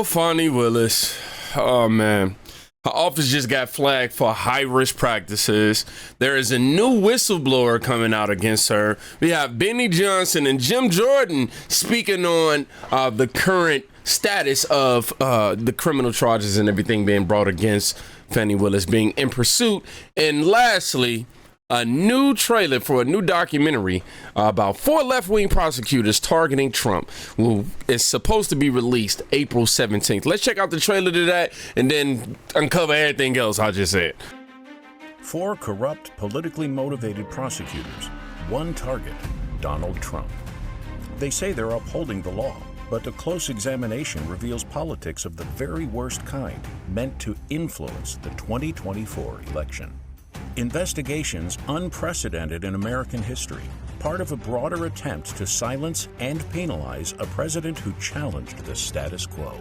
Oh, Fani Willis. Oh, man. Her office just got flagged for high-risk practices. There is a new whistleblower coming out against her. We have Benny Johnson and Jim Jordan speaking on the current status of the criminal charges and everything being brought against Fani Willis being in pursuit. And lastly, a new trailer for a new documentary about 4 left-wing prosecutors targeting Trump is supposed to be released April 17th. Let's check out the trailer to that and then uncover everything else I just said. 4 corrupt, politically motivated prosecutors. One target, Donald Trump. They say they're upholding the law, but a close examination reveals politics of the very worst kind meant to influence the 2024 election. Investigations unprecedented in American history, part of a broader attempt to silence and penalize a president who challenged the status quo.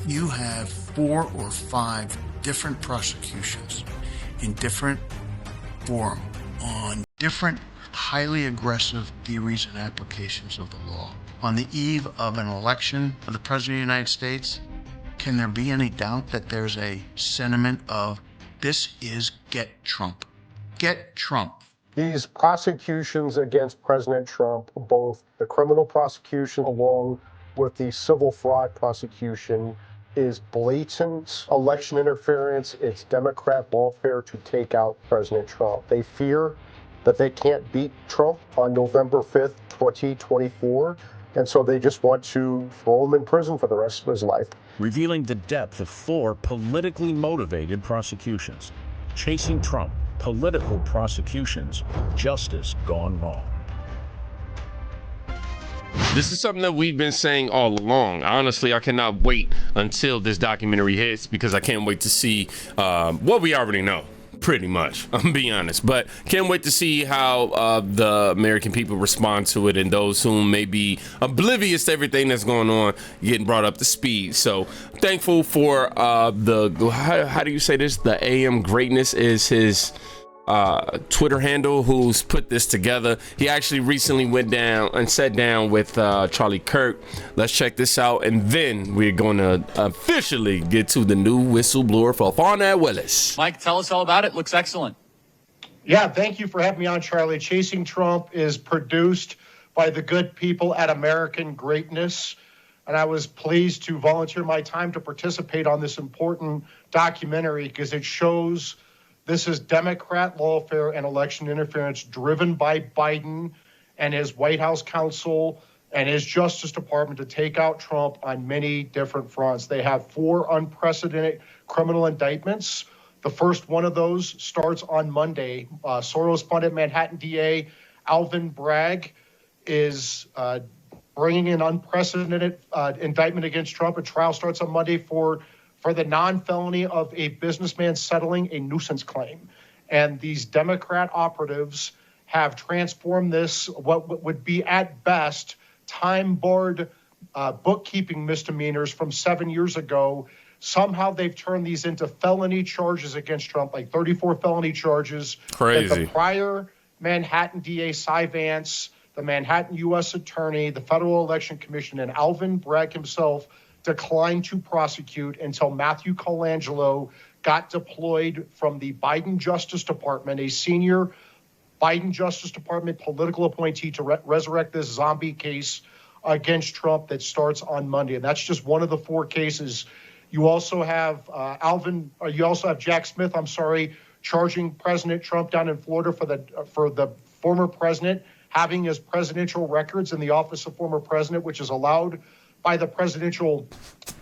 You have 4 or 5 different prosecutions in different form on different highly aggressive theories and applications of the law. On the eve of an election of the President of the United States, can there be any doubt that there's a sentiment of this is get Trump? Get Trump. These prosecutions against President Trump, both the criminal prosecution along with the civil fraud prosecution, is blatant election interference. It's Democrat lawfare to take out President Trump. They fear that they can't beat Trump on November 5th, 2024. And so they just want to throw him in prison for the rest of his life. Revealing the depth of 4 politically motivated prosecutions. Chasing Trump, political prosecutions, justice gone wrong. This is something that we've been saying all along. Honestly, I cannot wait until this documentary hits because I can't wait to see what we already know. Pretty much, I'm being honest, but can't wait to see how the American people respond to it and those who may be oblivious to everything that's going on getting brought up to speed. So thankful for the how do you say this? The AM Greatness is his Twitter handle who's put this together. He actually recently went down and sat down with Charlie Kirk. Let's check this out, and then we're going to officially get to the new whistleblower for Fani Willis. Mike, tell us all about it. Looks excellent. Yeah, thank you for having me on, Charlie. Chasing Trump is produced by the good people at American Greatness, and I was pleased to volunteer my time to participate on this important documentary because it shows this is Democrat lawfare and election interference driven by Biden and his White House counsel and his Justice Department to take out Trump on many different fronts. They have 4 unprecedented criminal indictments. The first one of those starts on Monday. Soros-funded Manhattan DA Alvin Bragg is bringing an unprecedented indictment against Trump. A trial starts on Monday for the non-felony of a businessman settling a nuisance claim. And these Democrat operatives have transformed this, what would be at best time-barred bookkeeping misdemeanors from 7 years ago. Somehow they've turned these into felony charges against Trump, like 34 felony charges. Crazy. That the prior Manhattan DA Cy Vance, the Manhattan U.S. Attorney, the Federal Election Commission, and Alvin Bragg himself declined to prosecute until Matthew Colangelo got deployed from the Biden Justice Department, a senior Biden Justice Department political appointee to resurrect this zombie case against Trump that starts on Monday. And that's just one of the 4 cases. You also have Jack Smith, charging President Trump down in Florida for the former president having his presidential records in the office of former president, which is allowed by the Presidential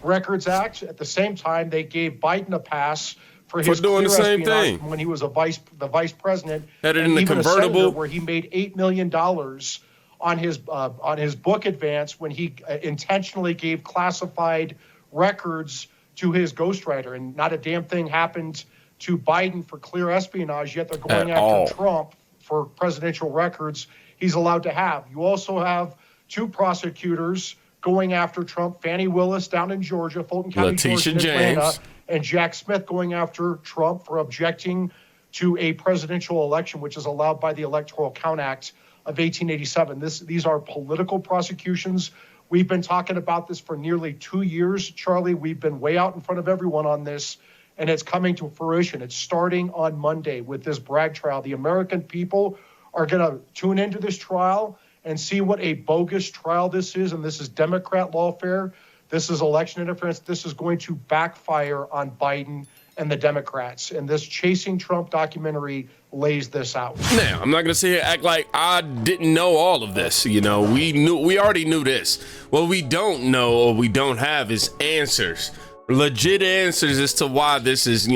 Records Act. At the same time, they gave Biden a pass for his doing the same thing when he was the vice president. Had it in the convertible, where he made $8 million on his book advance when he intentionally gave classified records to his ghostwriter, and not a damn thing happened to Biden for clear espionage. Yet they're going after Trump for presidential records he's allowed to have. You also have 2 prosecutors going after Trump, Fani Willis down in Georgia, Fulton County, Letitia Georgia, Atlanta, James, and Jack Smith going after Trump for objecting to a presidential election, which is allowed by the Electoral Count Act of 1887. These are political prosecutions We've been talking about this for nearly 2 years, Charlie. We've been way out in front of everyone on this, and it's coming to fruition. It's starting on Monday with this Bragg trial. The American people are going to tune into this trial and see what a bogus trial this is, and this is Democrat lawfare. This is election interference. This is going to backfire on Biden and the Democrats. And this Chasing Trump documentary lays this out. Now, I'm not going to sit here and act like I didn't know all of this. We already knew this. What we don't know or we don't have is answers. Legit answers as to why this is,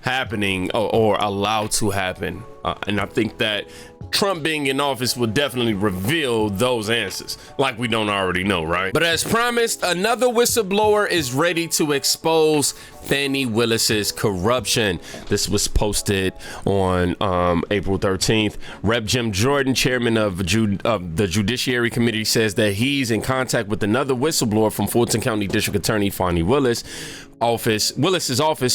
happening or allowed to happen. And I think that Trump being in office will definitely reveal those answers, like we don't already know, right? But as promised, another whistleblower is ready to expose Fani Willis's corruption. This was posted on April 13th. Rep. Jim Jordan, chairman of the Judiciary Committee, says that he's in contact with another whistleblower from Fulton County District Attorney Fani Willis's office,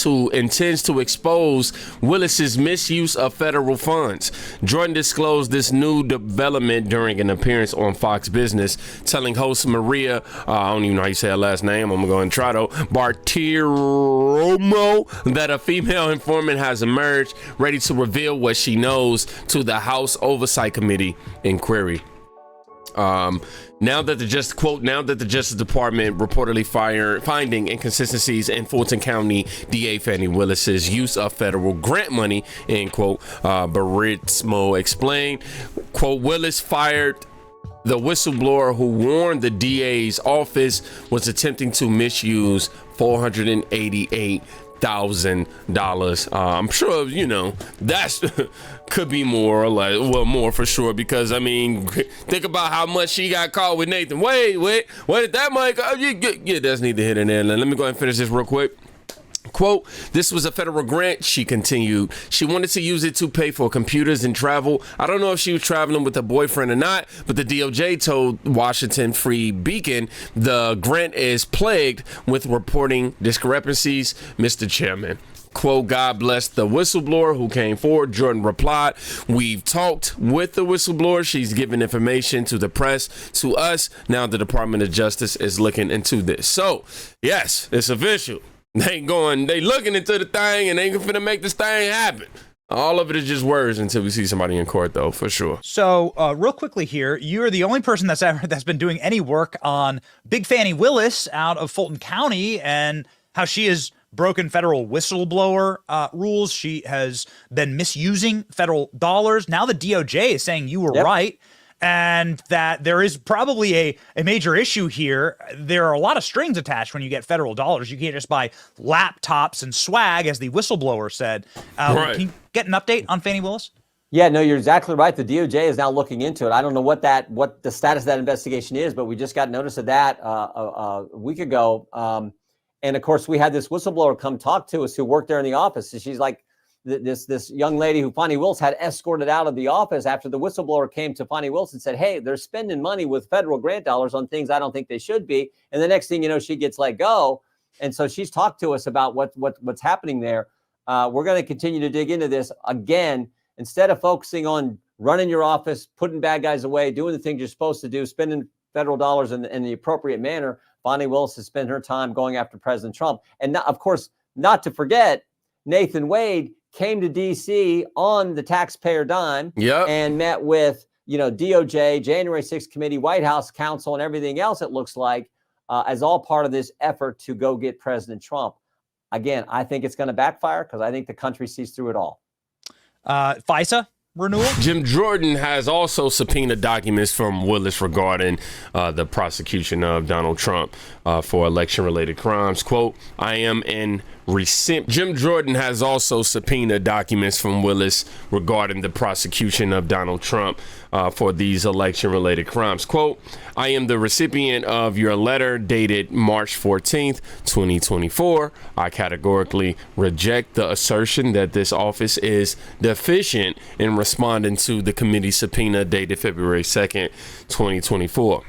who intends to expose Willis's misuse of federal funds. Jordan disclosed this new development during an appearance on Fox Business, telling host Maria, I don't even know how you say her last name, I'm gonna go and try to, Bartiromo, that a female informant has emerged, ready to reveal what she knows to the House Oversight Committee inquiry. Now that the Justice Department reportedly finding inconsistencies in Fulton County DA Fani Willis's use of federal grant money, end quote, Bartiromo explained, quote, Willis fired the whistleblower who warned the DA's office was attempting to misuse $488,000. I'm sure that's could be more, more for sure, because think about how much she got caught with Nathan. Wait, what did that mic? Yeah, that's neither here nor there. Let me go ahead and finish this real quick. Quote, this was a federal grant, she continued. She wanted to use it to pay for computers and travel. I don't know if she was traveling with a boyfriend or not, but the DOJ told Washington Free Beacon the grant is plagued with reporting discrepancies, Mr. Chairman. Quote, God bless the whistleblower who came forward. Jordan replied, we've talked with the whistleblower. She's given information to the press, to us. Now the Department of Justice is looking into this. So, yes, it's official. They looking into the thing and they finna make this thing happen. All of it is just words until we see somebody in court, though, for sure. So, real quickly here, you're the only person that's been doing any work on Big Fani Willis out of Fulton County and how she has broken federal whistleblower rules. She has been misusing federal dollars. Now the DOJ is saying you were right, and that there is probably a major issue here. There are a lot of strings attached when you get federal dollars. You can't just buy laptops and swag, as the whistleblower said. Right. Can you get an update on Fani Willis? Yeah, no, you're exactly right. The DOJ is now looking into it. I don't know what the status of that investigation is, but we just got notice of that a week ago. And of course, we had this whistleblower come talk to us who worked there in the office. And she's like, this young lady who Fani Willis had escorted out of the office after the whistleblower came to Fani Willis and said, hey, they're spending money with federal grant dollars on things I don't think they should be. And the next thing you know, she gets let go. And so she's talked to us about what's happening there. We're going to continue to dig into this. Again, instead of focusing on running your office, putting bad guys away, doing the things you're supposed to do, spending federal dollars in the appropriate manner, Fani Willis has spent her time going after President Trump. And not, of course, not to forget, Nathan Wade came to D.C. on the taxpayer dime and met with, DOJ, January 6th committee, White House counsel, and everything else, it looks like, as all part of this effort to go get President Trump. Again, I think it's going to backfire because I think the country sees through it all. FISA renewal? Jim Jordan has also subpoenaed documents from Willis regarding the prosecution of Donald Trump for election-related crimes. Quote, I am in receipt. Jim Jordan has also subpoenaed documents from Willis regarding the prosecution of Donald Trump for these election-related crimes. Quote, I am the recipient of your letter dated March 14th, 2024. I categorically reject the assertion that this office is deficient in responding to the committee subpoena dated February 2nd, 2024.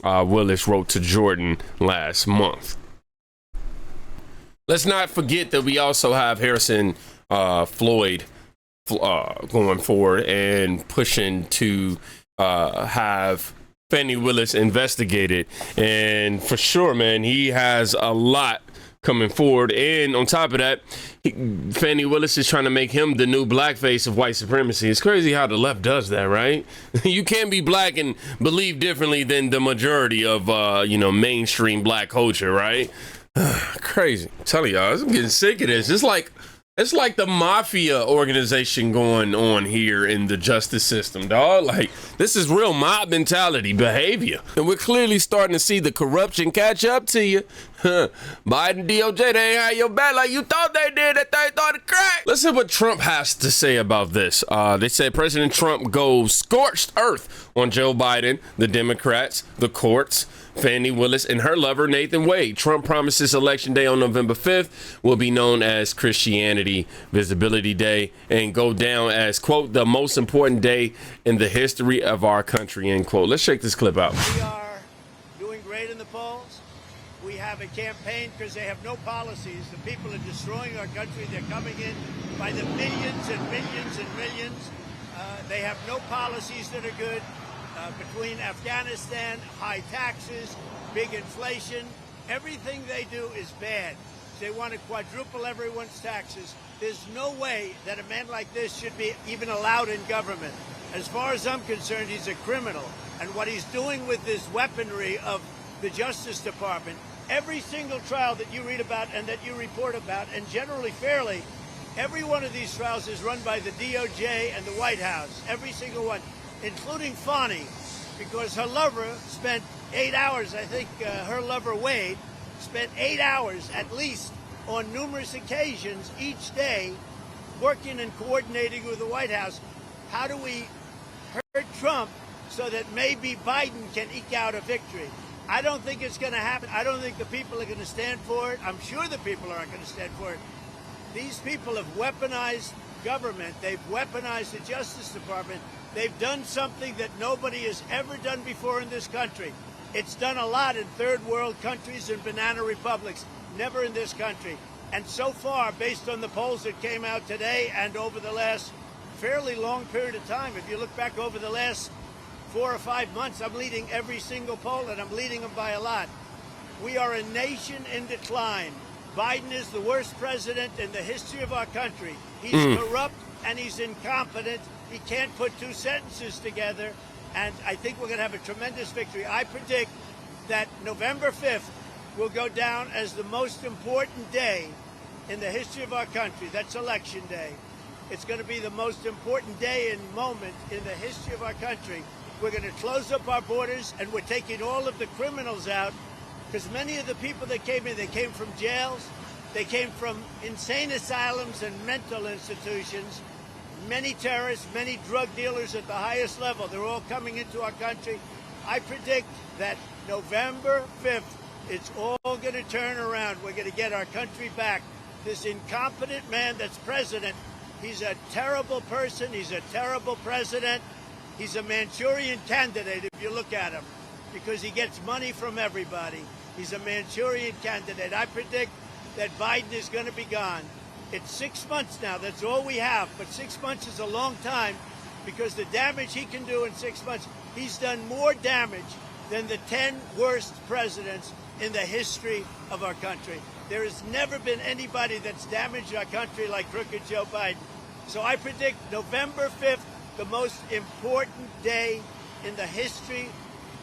Willis wrote to Jordan last month. Let's not forget that we also have Harrison Floyd going forward and pushing to have Fani Willis investigated. And for sure, man, he has a lot coming forward. And on top of that, Fani Willis is trying to make him the new blackface of white supremacy. It's crazy how the left does that, right? You can't be black and believe differently than the majority of, mainstream black culture, right? Crazy. I'm telling y'all, I'm getting sick of this. It's like the mafia organization going on here in the justice system, dog. Like, this is real mob mentality behavior. And we're clearly starting to see the corruption catch up to you. Biden, DOJ, they ain't had your back like you thought they did. That thing started crack. Let's see what Trump has to say about this. They said President Trump goes scorched earth on Joe Biden, the Democrats, the courts, Fani Willis, and her lover, Nathan Wade. Trump promises Election Day on November 5th will be known as Christianity Visibility Day and go down as, quote, the most important day in the history of our country, end quote. Let's check this clip out. We are doing great in the polls. We have a campaign because they have no policies. The people are destroying our country. They're coming in by the millions and millions and millions. They have no policies that are good. Between Afghanistan, high taxes, big inflation, everything they do is bad. They want to quadruple everyone's taxes. There's no way that a man like this should be even allowed in government. As far as I'm concerned, he's a criminal. And what he's doing with this weaponry of the Justice Department, every single trial that you read about and that you report about, and generally fairly, every one of these trials is run by the DOJ and the White House, every single one, including Fani, because her lover spent 8 hours, I think her lover Wade, spent 8 hours at least on numerous occasions each day working and coordinating with the White House. How do we hurt Trump so that maybe Biden can eke out a victory? I don't think it's going to happen. I don't think the people are going to stand for it. I'm sure the people aren't going to stand for it. These people have weaponized government. They've weaponized the Justice Department. They've done something that nobody has ever done before in this country. It's done a lot in third world countries and banana republics, never in this country. And so far, based on the polls that came out today and over the last fairly long period of time, if you look back over the last 4 or 5 months, I'm leading every single poll, and I'm leading them by a lot. We are a nation in decline. Biden is the worst president in the history of our country. He's corrupt and he's incompetent. He can't put two sentences together, and I think we're going to have a tremendous victory. I predict that November 5th will go down as the most important day in the history of our country. That's Election Day. It's going to be the most important day and moment in the history of our country. We're going to close up our borders, and we're taking all of the criminals out, because many of the people that came in, they came from jails, they came from insane asylums and mental institutions. Many terrorists, many drug dealers at the highest level, they're all coming into our country. I predict that November 5th, it's all going to turn around. We're going to get our country back. This incompetent man that's president, he's a terrible person. He's a terrible president. He's a Manchurian candidate if you look at him, because he gets money from everybody. He's a Manchurian candidate. I predict that Biden is going to be gone. It's 6 months now. That's all we have. But 6 months is a long time, because the damage he can do in 6 months, he's done more damage than the 10 worst presidents in the history of our country. There has never been anybody that's damaged our country like crooked Joe Biden. So I predict November 5th, the most important day in the history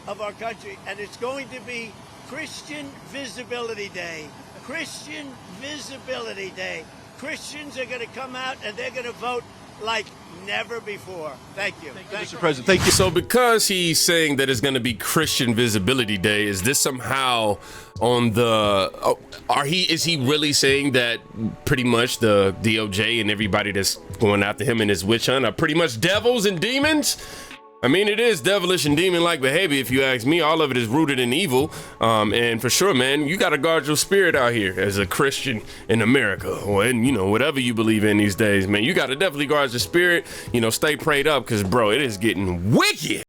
of our country. And it's going to be Christian Visibility Day. Christian Visibility Day. Christians are going to come out and they're going to vote like never before. Thank you. Mr. President. Thank you. So because he's saying that it's going to be Christian Visibility Day, is this somehow on the, is he really saying that pretty much the DOJ and everybody that's going after him in his witch hunt are pretty much devils and demons? I mean, it is devilish and demon-like behavior, if you ask me. All of it is rooted in evil. And for sure, man, you got to guard your spirit out here as a Christian in America, or in, whatever you believe in these days, man. You got to definitely guard your spirit, stay prayed up, because, bro, it is getting wicked.